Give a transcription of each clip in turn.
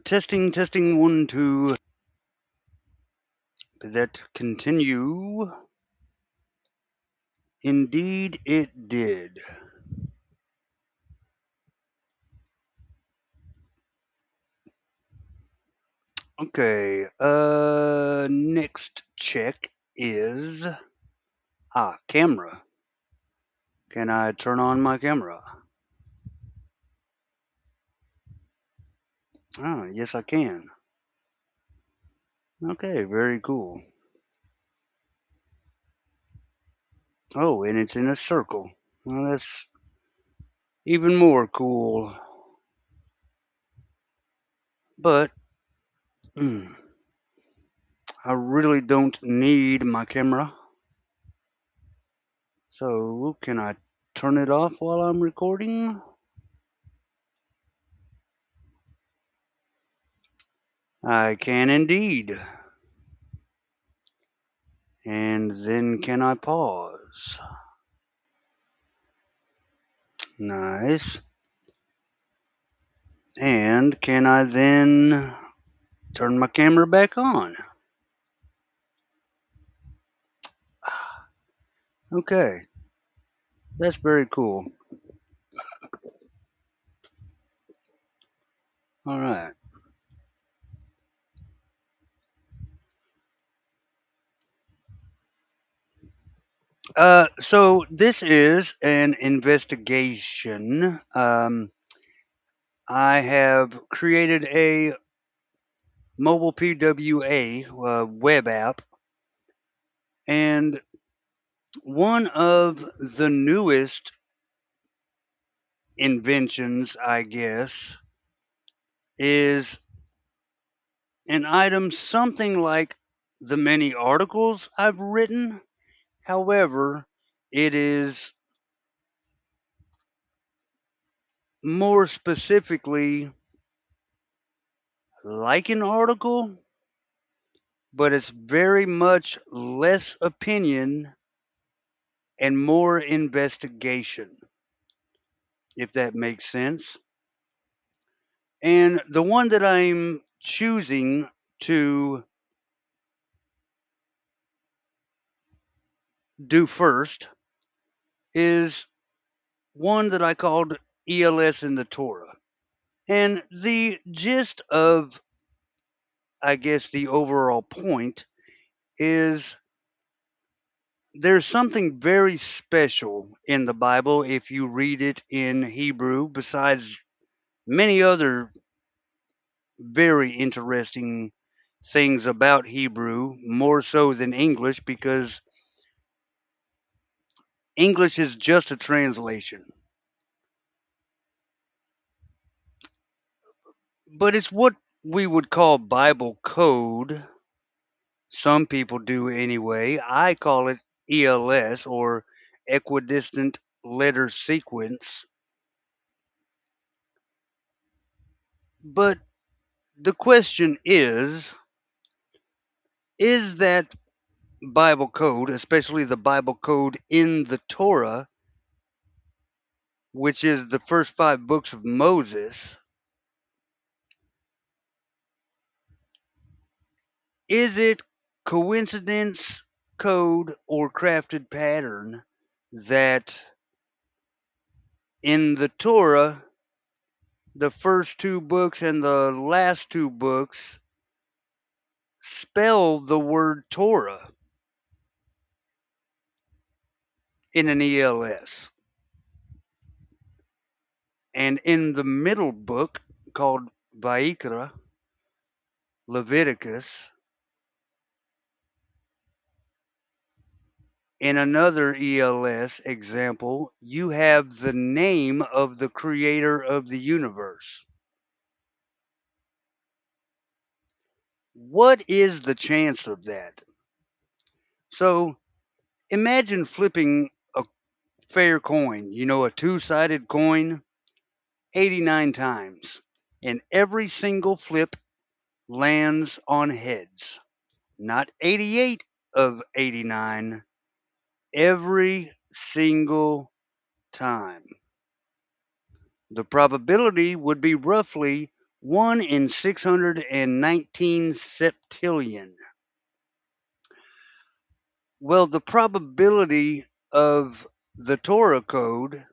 Testing, 1, 2. Did that continue? Indeed, it did. Okay, next check is, camera. Can I turn on my camera? Yes I can. Okay, very cool. Oh, and it's in a circle. Well, that's even more cool. But, I really don't need my camera. So, can I turn it off while I'm recording? I can indeed. And then can I pause? Nice. And can I then turn my camera back on? Okay. That's very cool. All right. So this is an investigation. I have created a mobile PWA web app, and one of the newest inventions, I guess, is an item something like the many articles I've written. However, it is more specifically like an article, but it's very much less opinion and more investigation, if that makes sense. And the one that I'm choosing to do first is one that I called ELS in the Torah. And the gist of, I guess, the overall point is there's something very special in the Bible if you read it in Hebrew, besides many other very interesting things about Hebrew, more so than English, because English is just a translation. But it's what we would call Bible code. Some people do anyway. I call it ELS, or equidistant letter sequence. But the question is that Bible code, especially the Bible code in the Torah, which is the first 5 books of Moses, is it coincidence, code, or crafted pattern that in the Torah, the first 2 books and the last 2 books spell the word Torah in an ELS? And in the middle book called Vayikra, Leviticus, in another ELS example, you have the name of the creator of the universe. What is the chance of that? So imagine flipping a fair coin, a 2-sided coin, 89 times, and every single flip lands on heads. Not 88 of 89, every single time. The probability would be roughly 1 in 619 septillion. Well, the probability of the Torah code,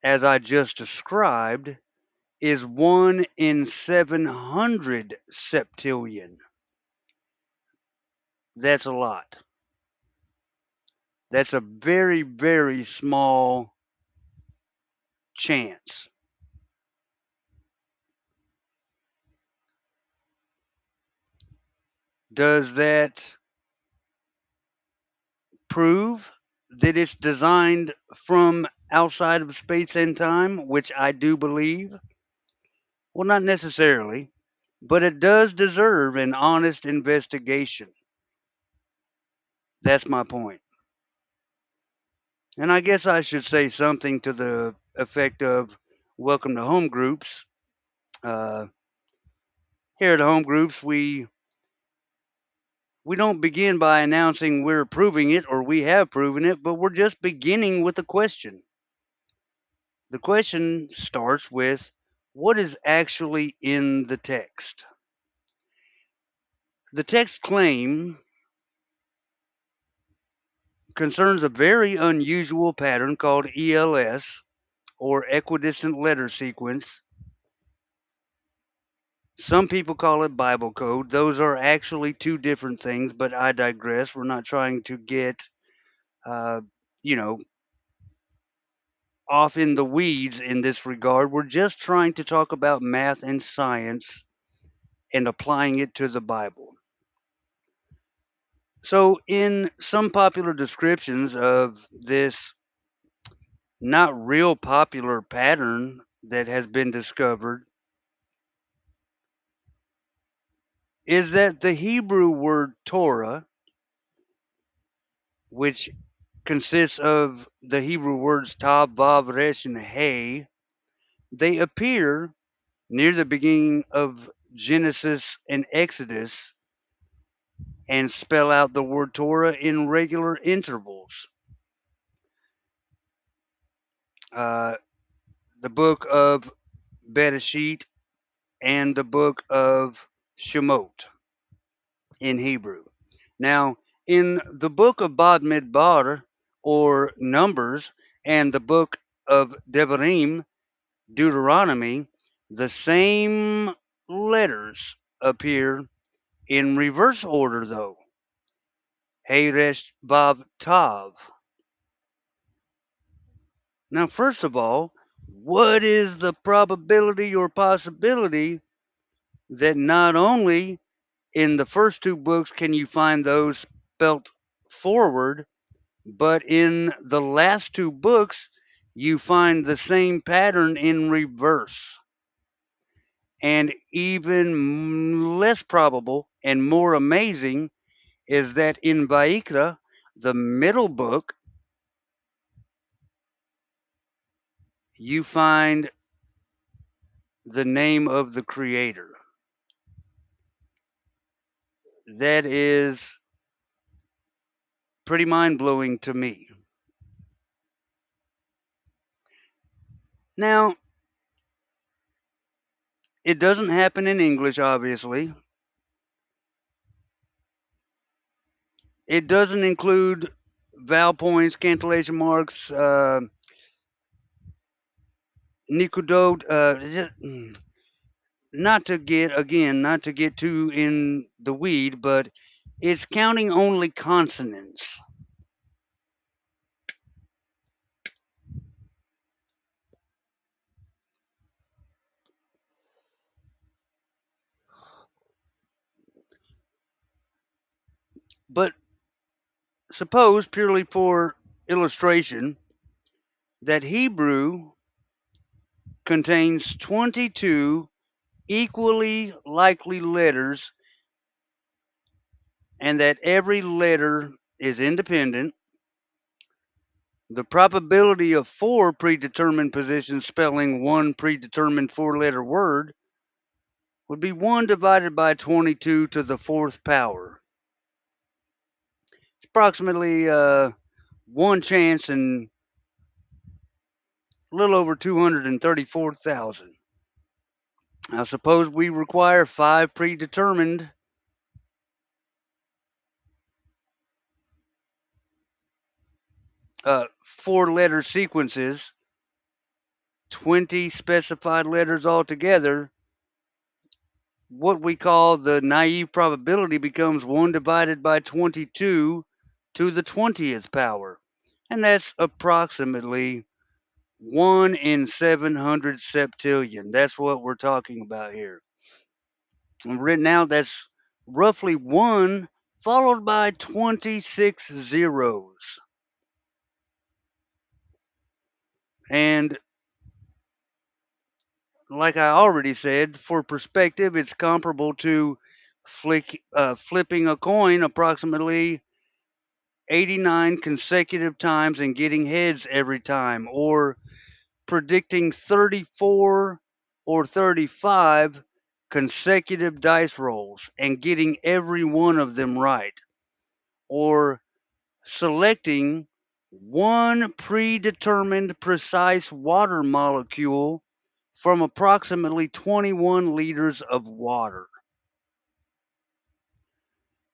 as I just described, is 1 in 700 septillion. That's a lot. That's a very, very small chance. Does that prove that it's designed from outside of space and time, which I do believe? Well, not necessarily, but it does deserve an honest investigation. That's my point. And I guess I should say something to the effect of welcome to Home Groups. Uh, Here at Home Groups, we don't begin by announcing we're proving it or we have proven it, but we're just beginning with a question. The question starts with what is actually in the text? The text claim concerns a very unusual pattern called ELS, or equidistant letter sequence. Some people call it Bible code. Those are actually two different things, but I digress. We're not trying to get, uh, you know, off in the weeds in this regard. We're just trying to talk about math and science and applying it to the Bible. So, in some popular descriptions of this not real popular pattern that has been discovered, is that the Hebrew word Torah, which consists of the Hebrew words Tav, Vav, Resh, and Hey, they appear near the beginning of Genesis and Exodus and spell out the word Torah in regular intervals. Uh, the book of Bereshit and the book of Shemot in Hebrew. Now, in the book of Bamidbar, or Numbers, and the book of Devarim, Deuteronomy, the same letters appear in reverse order, though. Hey, Resh, Vav, Tav. Now, first of all, what is the probability or possibility that not only in the first two books can you find those spelt forward, but in the last two books you find the same pattern in reverse? And even less probable and more amazing is that in Vaikra, the middle book, you find the name of the creator. That is pretty mind blowing to me. Now, it doesn't happen in English, obviously. It doesn't include vowel points, cantillation marks, nicodot. Not to get too in the weed, but it's counting only consonants. But suppose, purely for illustration, that Hebrew contains 22 equally likely letters and that every letter is independent. The probability of four predetermined positions spelling one predetermined four-letter word would be 1 divided by 22 to the fourth power. It's approximately one chance in a little over 234,000. Now, suppose we require 5 predetermined four-letter sequences, 20 specified letters altogether. What we call the naive probability becomes 1 divided by 22 to the 20th power. And that's approximately 1 in 700 septillion. That's what we're talking about here. And written out, that's roughly 1 followed by 26 zeros. And like I already said, for perspective, it's comparable to flipping a coin approximately 89 consecutive times and getting heads every time, or predicting 34 or 35 consecutive dice rolls and getting every one of them right, or selecting one predetermined precise water molecule from approximately 21 liters of water.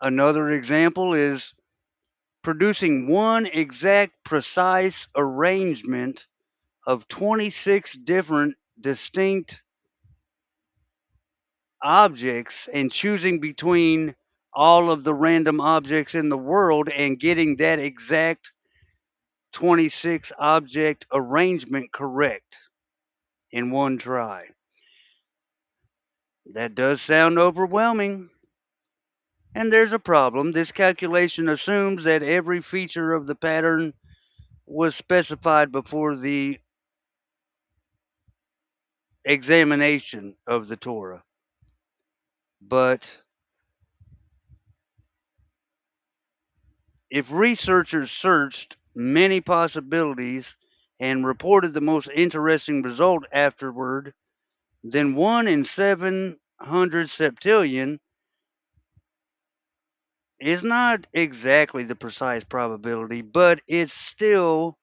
Another example is producing one exact precise arrangement of 26 different distinct objects and choosing between all of the random objects in the world and getting that exact 26 object arrangement correct in one try. That does sound overwhelming. And there's a problem. This calculation assumes that every feature of the pattern was specified before the examination of the Torah. But if researchers searched many possibilities and reported the most interesting result afterward, then 1 in 700 septillion is not exactly the precise probability, but it's still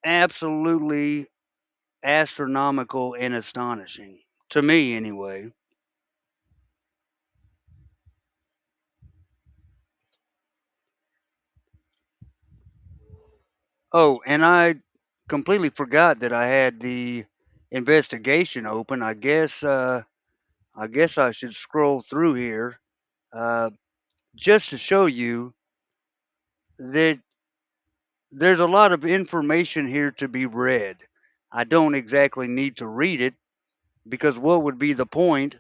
absolutely astronomical and astonishing. To me, anyway. Oh, and I completely forgot that I had the investigation open. I guess I should scroll through here uh, just to show you that there's a lot of information here to be read. I don't exactly need to read it because what would be the point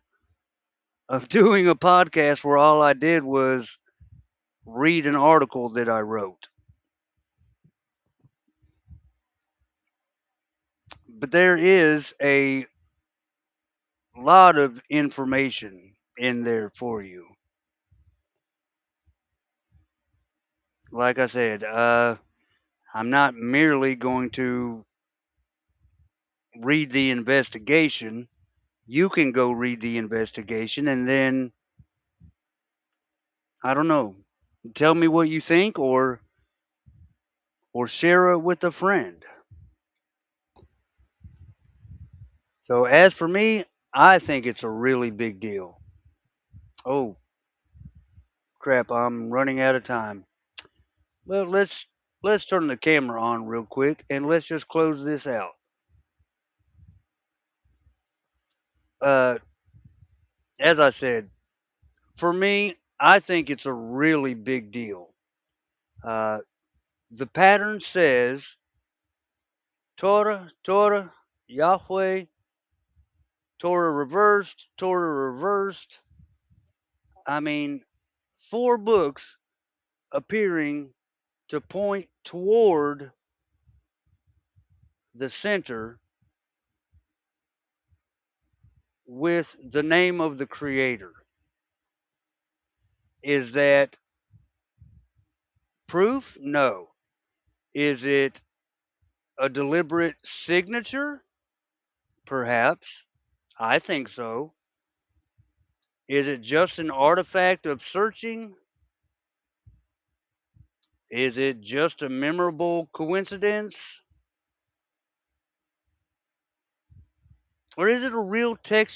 of doing a podcast where all I did was read an article that I wrote? But there is a lot of information in there for you. Like I said, I'm not merely going to read the investigation. You can go read the investigation and then, I don't know, tell me what you think or share it with a friend. So as for me, I think it's a really big deal. Oh crap, I'm running out of time. Well, let's turn the camera on real quick and let's just close this out. Uh, as I said, for me, I think it's a really big deal. Uh, the pattern says Torah, Torah, Yahweh, Torah reversed, Torah reversed. I mean, 4 books appearing to point toward the center with the name of the creator. Is that proof? No. Is it a deliberate signature? Perhaps. I think so. Is it just an artifact of searching? Is it just a memorable coincidence? Or is it a real text